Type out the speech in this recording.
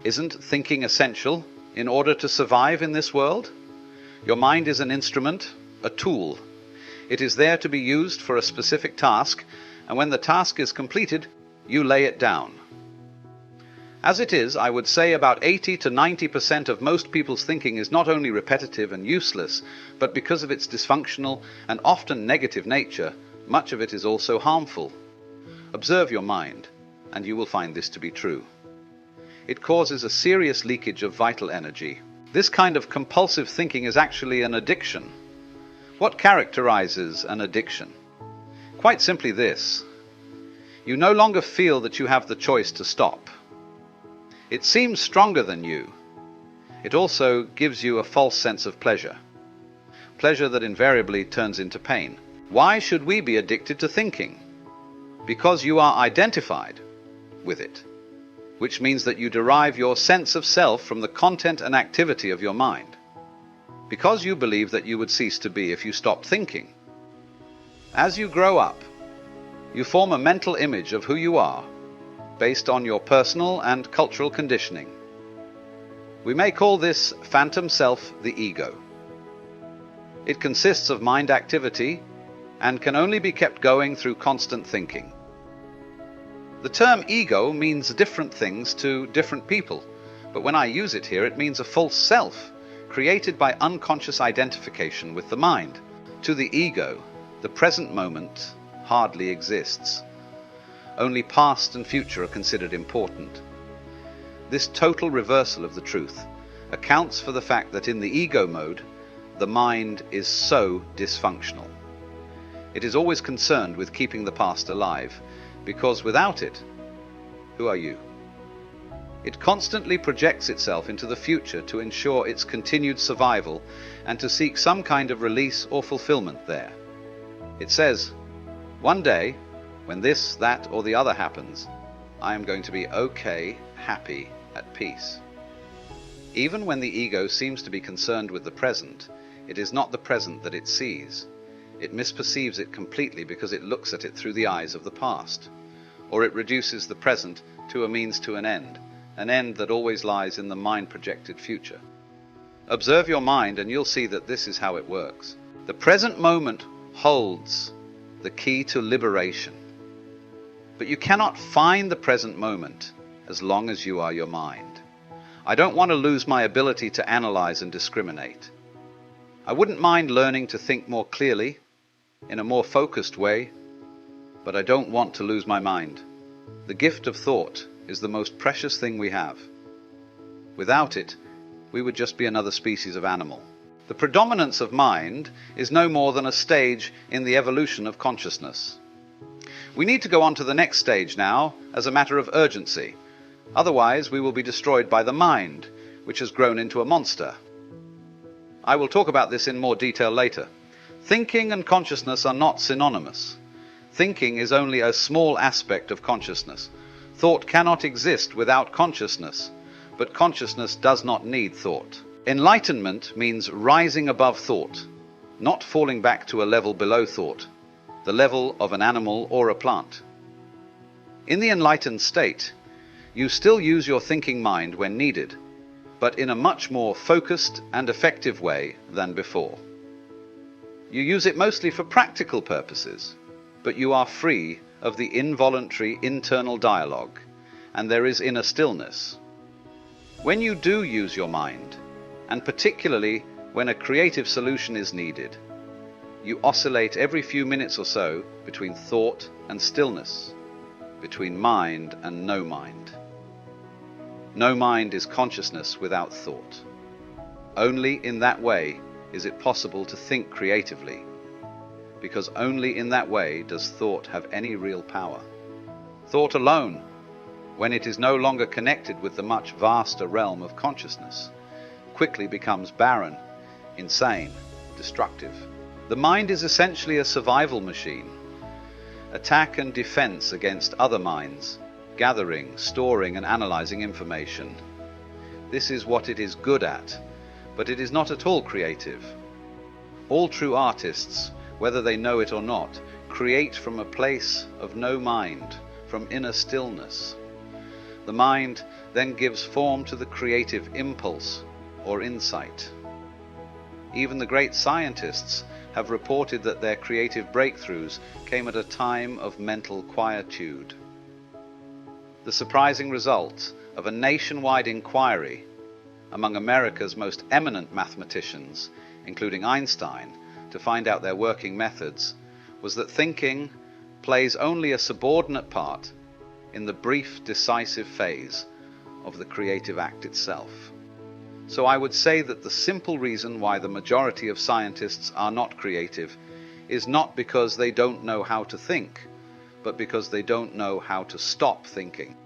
Isn't thinking essential in order to survive in this world? Your mind is an instrument, a tool. It is there to be used for a specific task, and when the task is completed, you lay it down. As it is, I would say about 80 to 90% of most people's thinking is not only repetitive and useless, but because of its dysfunctional and often negative nature, much of it is also harmful. Observe your mind, and you will find this to be true. It causes a serious leakage of vital energy. This kind of compulsive thinking is actually an addiction. What characterizes an addiction? Quite simply this: you no longer feel that you have the choice to stop. It seems stronger than you. It also gives you a false sense of pleasure. Pleasure that invariably turns into pain. Why should we be addicted to thinking? Because you are identified with it, which means that you derive your sense of self from the content and activity of your mind. Because you believe that you would cease to be if you stopped thinking. As you grow up, you form a mental image of who you are, based on your personal and cultural conditioning. We may call this phantom self the ego. It consists of mind activity and can only be kept going through constant thinking. The term ego means different things to different people, but when I use it here, it means a false self, created by unconscious identification with the mind. To the ego, the present moment hardly exists. Only past and future are considered important. This total reversal of the truth accounts for the fact that in the ego mode, the mind is so dysfunctional. It is always concerned with keeping the past alive, because without it, who are you? It constantly projects itself into the future to ensure its continued survival and to seek some kind of release or fulfillment there. It says, one day, when this, that, or the other happens, I am going to be okay, happy, at peace. Even when the ego seems to be concerned with the present, it is not the present that it sees. It misperceives it completely because it looks at it through the eyes of the past. Or it reduces the present to a means to an end that always lies in the mind-projected future. Observe your mind and you'll see that this is how it works. The present moment holds the key to liberation. But you cannot find the present moment as long as you are your mind. I don't want to lose my ability to analyze and discriminate. I wouldn't mind learning to think more clearly, in a more focused way, but I don't want to lose my mind. The gift of thought is the most precious thing we have. Without it, we would just be another species of animal. The predominance of mind is no more than a stage in the evolution of consciousness. We need to go on to the next stage now as a matter of urgency. Otherwise, we will be destroyed by the mind, which has grown into a monster. I will talk about this in more detail later. Thinking and consciousness are not synonymous. Thinking is only a small aspect of consciousness. Thought cannot exist without consciousness, but consciousness does not need thought. Enlightenment means rising above thought, not falling back to a level below thought, the level of an animal or a plant. In the enlightened state, you still use your thinking mind when needed, but in a much more focused and effective way than before. You use it mostly for practical purposes, but you are free of the involuntary internal dialogue, and there is inner stillness. When you do use your mind, and particularly when a creative solution is needed, you oscillate every few minutes or so between thought and stillness, between mind and no mind. No mind is consciousness without thought. Only in that way is it possible to think creatively, because only in that way does thought have any real power. Thought alone, when it is no longer connected with the much vaster realm of consciousness, quickly becomes barren, insane, destructive. The mind is essentially a survival machine, attack and defense against other minds, gathering, storing and analyzing information. This is what it is good at, but it is not at all creative. All true artists, whether they know it or not, create from a place of no mind, from inner stillness. The mind then gives form to the creative impulse or insight. Even the great scientists have reported that their creative breakthroughs came at a time of mental quietude. The surprising result of a nationwide inquiry among America's most eminent mathematicians, including Einstein, to find out their working methods, was that thinking plays only a subordinate part in the brief, decisive phase of the creative act itself. So I would say that the simple reason why the majority of scientists are not creative is not because they don't know how to think, but because they don't know how to stop thinking.